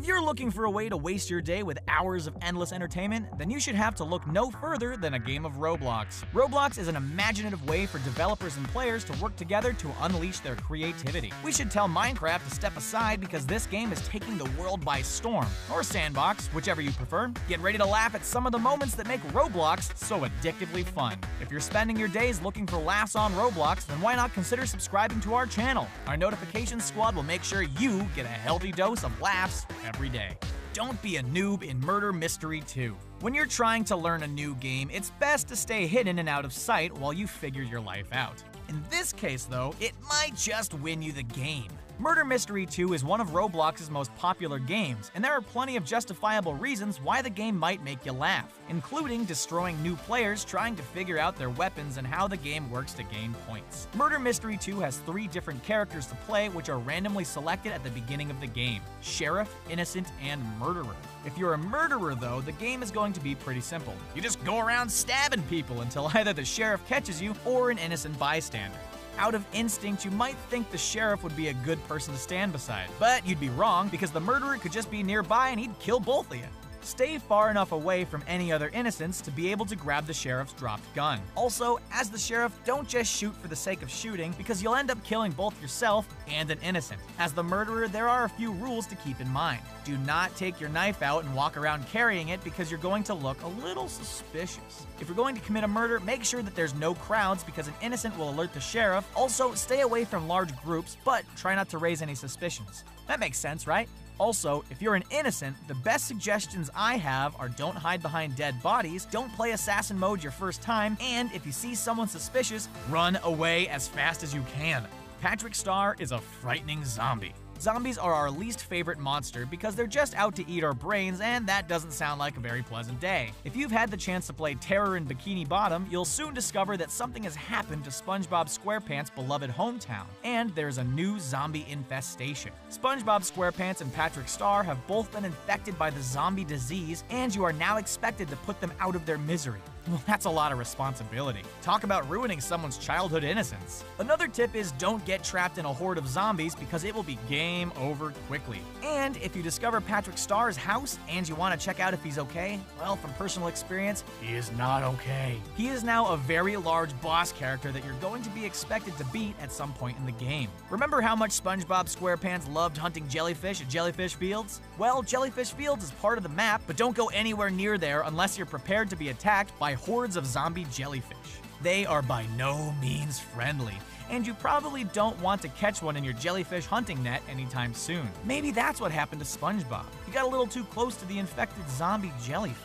If you're looking for a way to waste your day with hours of endless entertainment, then you should have to look no further than a game of Roblox. Roblox is an imaginative way for developers and players to work together to unleash their creativity. We should tell Minecraft to step aside because this game is taking the world by storm. Or Sandbox, whichever you prefer. Get ready to laugh at some of the moments that make Roblox so addictively fun. If you're spending your days looking for laughs on Roblox, then why not consider subscribing to our channel? Our notifications squad will make sure you get a healthy dose of laughs every day. Don't be a noob in Murder Mystery 2. When you're trying to learn a new game, it's best to stay hidden and out of sight while you figure your life out. In this case, though, it might just win you the game. Murder Mystery 2 is one of Roblox's most popular games, and there are plenty of justifiable reasons why the game might make you laugh, including destroying new players trying to figure out their weapons and how the game works to gain points. Murder Mystery 2 has 3 different characters to play which are randomly selected at the beginning of the game: Sheriff, Innocent, and Murderer. If you're a murderer, though, the game is going to be pretty simple. You just go around stabbing people until either the sheriff catches you or an innocent bystander. Out of instinct, you might think the sheriff would be a good person to stand beside, but you'd be wrong because the murderer could just be nearby and he'd kill both of you. Stay far enough away from any other innocents to be able to grab the sheriff's dropped gun. Also, as the sheriff, don't just shoot for the sake of shooting because you'll end up killing both yourself and an innocent. As the murderer, there are a few rules to keep in mind. Do not take your knife out and walk around carrying it because you're going to look a little suspicious. If you're going to commit a murder, make sure that there's no crowds because an innocent will alert the sheriff. Also, stay away from large groups, but try not to raise any suspicions. That makes sense, right? Also, if you're an innocent, the best suggestions I have are don't hide behind dead bodies, don't play assassin mode your first time, and if you see someone suspicious, run away as fast as you can. Patrick Star is a frightening zombie. Zombies are our least favorite monster because they're just out to eat our brains, and that doesn't sound like a very pleasant day. If you've had the chance to play Terror in Bikini Bottom, you'll soon discover that something has happened to SpongeBob SquarePants' beloved hometown, and there's a new zombie infestation. SpongeBob SquarePants and Patrick Star have both been infected by the zombie disease, and you are now expected to put them out of their misery. Well, that's a lot of responsibility. Talk about ruining someone's childhood innocence. Another tip is don't get trapped in a horde of zombies because it will be game over quickly. And if you discover Patrick Star's house and you want to check out if he's okay, well, from personal experience, he is not okay. He is now a very large boss character that you're going to be expected to beat at some point in the game. Remember how much SpongeBob SquarePants loved hunting jellyfish at Jellyfish Fields? Well, Jellyfish Fields is part of the map, but don't go anywhere near there unless you're prepared to be attacked by hordes of zombie jellyfish. They are by no means friendly, and you probably don't want to catch one in your jellyfish hunting net anytime soon. Maybe that's what happened to SpongeBob. He got a little too close to the infected zombie jellyfish.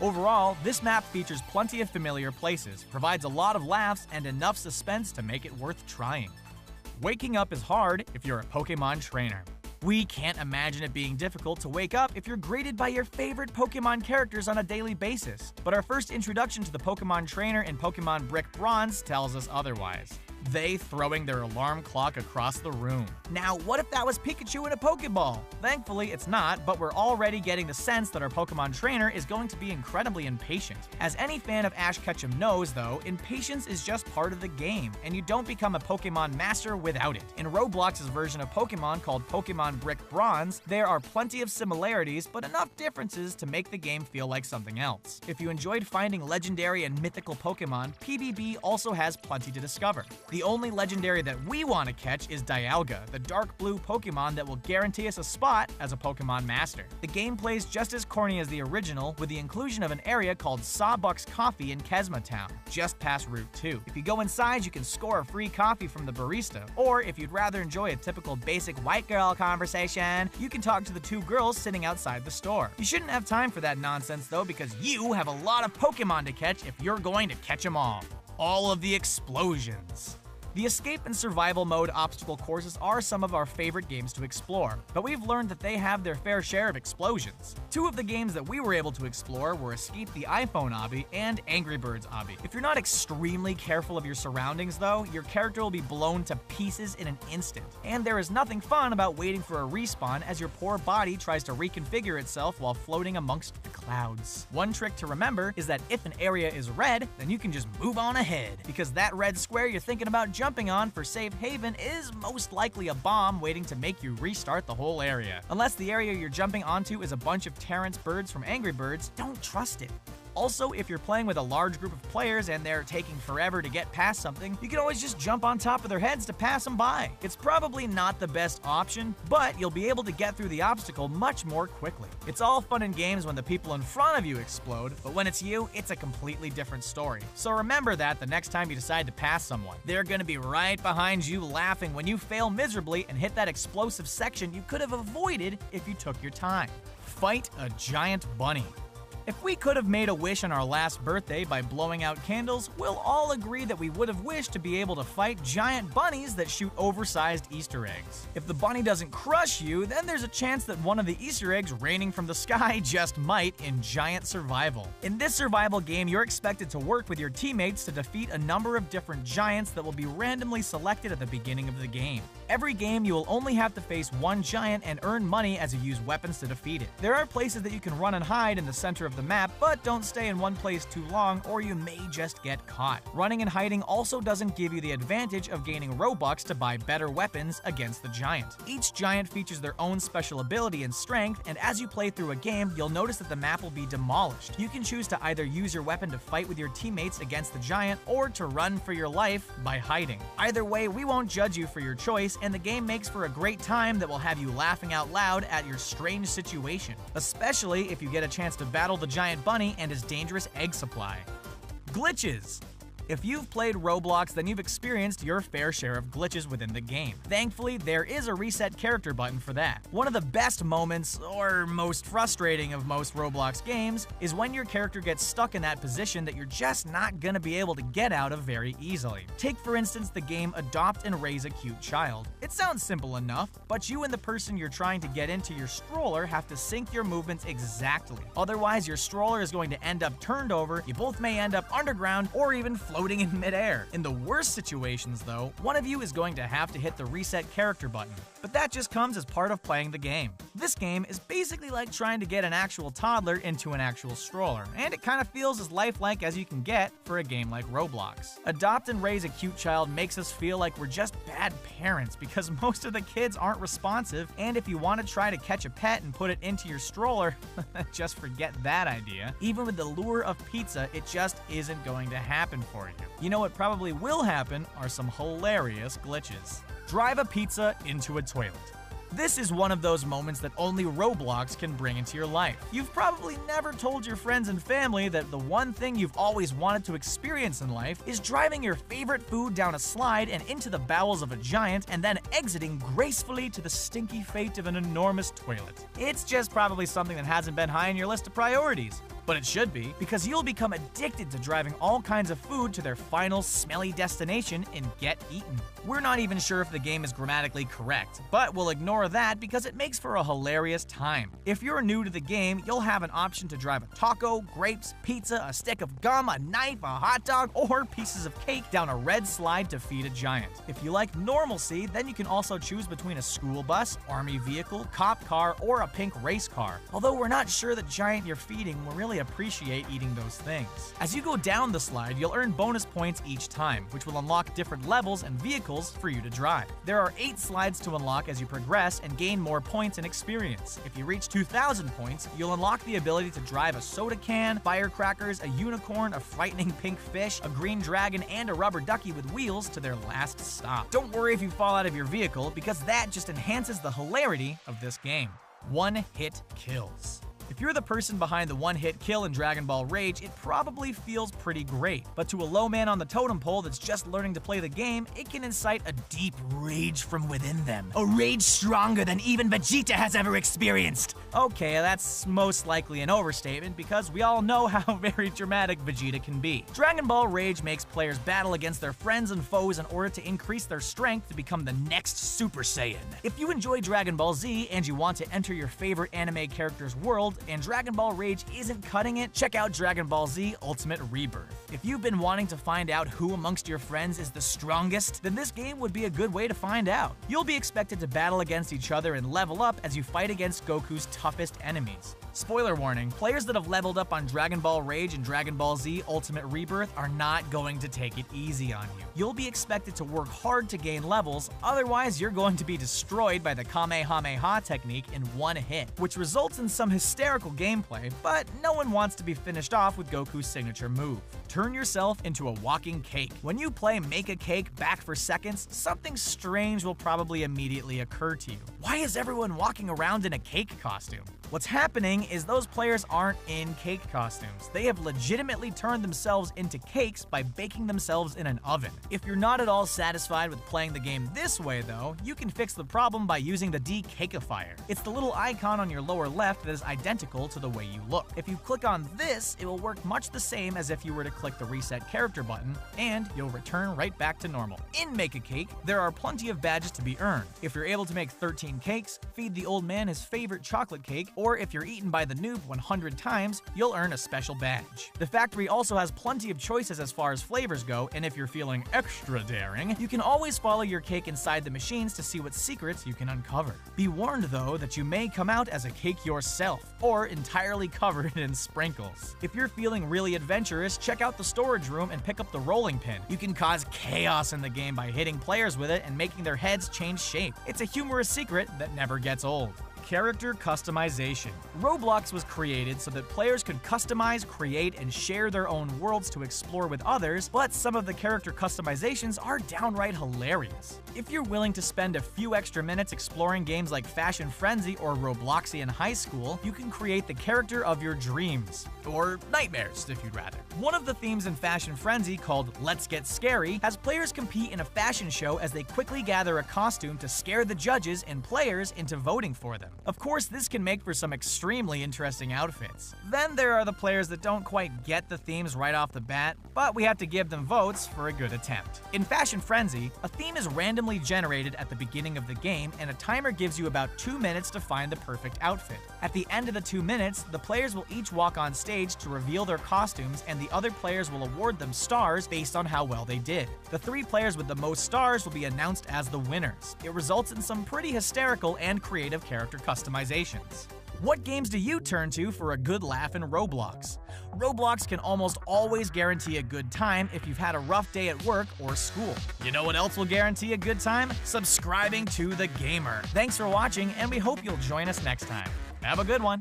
Overall, this map features plenty of familiar places, provides a lot of laughs, and enough suspense to make it worth trying. Waking up is hard if you're a Pokemon trainer. We can't imagine it being difficult to wake up if you're greeted by your favorite Pokemon characters on a daily basis. But our first introduction to the Pokemon trainer in Pokemon Brick Bronze tells us otherwise. They throwing their alarm clock across the room. Now, what if that was Pikachu in a Pokeball? Thankfully, it's not, but we're already getting the sense that our Pokemon trainer is going to be incredibly impatient. As any fan of Ash Ketchum knows, though, impatience is just part of the game, and you don't become a Pokemon master without it. In Roblox's version of Pokemon called Pokemon Brick Bronze, there are plenty of similarities, but enough differences to make the game feel like something else. If you enjoyed finding legendary and mythical Pokemon, PBB also has plenty to discover. The only legendary that we want to catch is Dialga, the dark blue Pokemon that will guarantee us a spot as a Pokemon Master. The game plays just as corny as the original, with the inclusion of an area called Sawbucks Coffee in Kesma Town, just past Route 2. If you go inside, you can score a free coffee from the barista, or if you'd rather enjoy a typical basic white girl conversation, you can talk to the 2 girls sitting outside the store. You shouldn't have time for that nonsense though, because you have a lot of Pokemon to catch if you're going to catch them all. All of the explosions. The escape and survival mode obstacle courses are some of our favorite games to explore, but we've learned that they have their fair share of explosions. 2 of the games that we were able to explore were Escape the iPhone Obby and Angry Birds Obby. If you're not extremely careful of your surroundings though, your character will be blown to pieces in an instant. And there is nothing fun about waiting for a respawn as your poor body tries to reconfigure itself while floating amongst the clouds. One trick to remember is that if an area is red, then you can just move on ahead, because that red square you're thinking about jumping on for safe haven is most likely a bomb waiting to make you restart the whole area. Unless the area you're jumping onto is a bunch of Terrence birds from Angry Birds, don't trust it. Also, if you're playing with a large group of players and they're taking forever to get past something, you can always just jump on top of their heads to pass them by. It's probably not the best option, but you'll be able to get through the obstacle much more quickly. It's all fun and games when the people in front of you explode, but when it's you, it's a completely different story. So remember that the next time you decide to pass someone. They're gonna be right behind you laughing when you fail miserably and hit that explosive section you could have avoided if you took your time. Fight a giant bunny. If we could have made a wish on our last birthday by blowing out candles, we'll all agree that we would have wished to be able to fight giant bunnies that shoot oversized Easter eggs. If the bunny doesn't crush you, then there's a chance that one of the Easter eggs raining from the sky just might in Giant Survival. In this survival game, you're expected to work with your teammates to defeat a number of different giants that will be randomly selected at the beginning of the game. Every game, you will only have to face one giant and earn money as you use weapons to defeat it. There are places that you can run and hide in the center of the map, but don't stay in one place too long or you may just get caught. Running and hiding also doesn't give you the advantage of gaining Robux to buy better weapons against the giant. Each giant features their own special ability and strength, and as you play through a game, you'll notice that the map will be demolished. You can choose to either use your weapon to fight with your teammates against the giant or to run for your life by hiding. Either way, we won't judge you for your choice, and the game makes for a great time that will have you laughing out loud at your strange situation, especially if you get a chance to battle the giant bunny and his dangerous egg supply. Glitches. If you've played Roblox, then you've experienced your fair share of glitches within the game. Thankfully, there is a reset character button for that. One of the best moments, or most frustrating of most Roblox games, is when your character gets stuck in that position that you're just not gonna be able to get out of very easily. Take for instance the game Adopt and Raise a Cute Child. It sounds simple enough, but you and the person you're trying to get into your stroller have to sync your movements exactly. Otherwise, your stroller is going to end up turned over, you both may end up underground, or even floating in midair. In the worst situations though, one of you is going to have to hit the reset character button. But that just comes as part of playing the game. This game is basically like trying to get an actual toddler into an actual stroller, and it kind of feels as lifelike as you can get for a game like Roblox. Adopt and Raise a Cute Child makes us feel like we're just bad parents because most of the kids aren't responsive, and if you want to try to catch a pet and put it into your stroller, just forget that idea. Even with the lure of pizza, it just isn't going to happen for you. You know what probably will happen are some hilarious glitches. Drive a pizza into a toilet. This is one of those moments that only Roblox can bring into your life. You've probably never told your friends and family that the one thing you've always wanted to experience in life is driving your favorite food down a slide and into the bowels of a giant and then exiting gracefully to the stinky fate of an enormous toilet. It's just probably something that hasn't been high on your list of priorities. But it should be, because you'll become addicted to driving all kinds of food to their final smelly destination and get eaten. We're not even sure if the game is grammatically correct, but we'll ignore that because it makes for a hilarious time. If you're new to the game, you'll have an option to drive a taco, grapes, pizza, a stick of gum, a knife, a hot dog, or pieces of cake down a red slide to feed a giant. If you like normalcy, then you can also choose between a school bus, army vehicle, cop car, or a pink race car. Although we're not sure the giant you're feeding will really appreciate eating those things. As you go down the slide, you'll earn bonus points each time, which will unlock different levels and vehicles for you to drive. There are 8 slides to unlock as you progress and gain more points and experience. If you reach 2,000 points, you'll unlock the ability to drive a soda can, firecrackers, a unicorn, a frightening pink fish, a green dragon, and a rubber ducky with wheels to their last stop. Don't worry if you fall out of your vehicle, because that just enhances the hilarity of this game. One-hit kills. If you're the person behind the one-hit kill in Dragon Ball Rage, it probably feels pretty great. But to a low man on the totem pole that's just learning to play the game, it can incite a deep rage from within them. A rage stronger than even Vegeta has ever experienced. Okay, that's most likely an overstatement because we all know how very dramatic Vegeta can be. Dragon Ball Rage makes players battle against their friends and foes in order to increase their strength to become the next Super Saiyan. If you enjoy Dragon Ball Z and you want to enter your favorite anime character's world, and Dragon Ball Rage isn't cutting it, check out Dragon Ball Z Ultimate Rebirth. If you've been wanting to find out who amongst your friends is the strongest, then this game would be a good way to find out. You'll be expected to battle against each other and level up as you fight against Goku's toughest enemies. Spoiler warning, players that have leveled up on Dragon Ball Rage and Dragon Ball Z Ultimate Rebirth are not going to take it easy on you. You'll be expected to work hard to gain levels, otherwise you're going to be destroyed by the Kamehameha technique in one hit, which results in some hysterical gameplay, but no one wants to be finished off with Goku's signature move. Turn yourself into a walking cake. When you play Make a Cake back for seconds, something strange will probably immediately occur to you. Why is everyone walking around in a cake costume? What's happening is those players aren't in cake costumes. They have legitimately turned themselves into cakes by baking themselves in an oven. If you're not at all satisfied with playing the game this way though, you can fix the problem by using the Decakifier. It's the little icon on your lower left that is identical to the way you look. If you click on this, it will work much the same as if you were to click the reset character button, and you'll return right back to normal. In Make a Cake, there are plenty of badges to be earned. If you're able to make 13 cakes, feed the old man his favorite chocolate cake, or if you're eaten by the noob 100 times, you'll earn a special badge. The factory also has plenty of choices as far as flavors go, and if you're feeling extra daring, you can always follow your cake inside the machines to see what secrets you can uncover. Be warned though that you may come out as a cake yourself, or entirely covered in sprinkles. If you're feeling really adventurous, check out the storage room and pick up the rolling pin. You can cause chaos in the game by hitting players with it and making their heads change shape. It's a humorous secret that never gets old. Character customization. Roblox was created so that players could customize, create, and share their own worlds to explore with others, but some of the character customizations are downright hilarious. If you're willing to spend a few extra minutes exploring games like Fashion Frenzy or Robloxian High School, you can create the character of your dreams. Or nightmares, if you'd rather. One of the themes in Fashion Frenzy, called Let's Get Scary, has players compete in a fashion show as they quickly gather a costume to scare the judges and players into voting for them. Of course, this can make for some extremely interesting outfits. Then there are the players that don't quite get the themes right off the bat, but we have to give them votes for a good attempt. In Fashion Frenzy, a theme is randomly generated at the beginning of the game, and a timer gives you about 2 minutes to find the perfect outfit. At the end of the 2 minutes, the players will each walk on stage to reveal their costumes, and the other players will award them stars based on how well they did. The 3 players with the most stars will be announced as the winners. It results in some pretty hysterical and creative character customizations. What games do you turn to for a good laugh in Roblox? Roblox can almost always guarantee a good time if you've had a rough day at work or school. You know what else will guarantee a good time? Subscribing to The Gamer. Thanks for watching, and we hope you'll join us next time. Have a good one.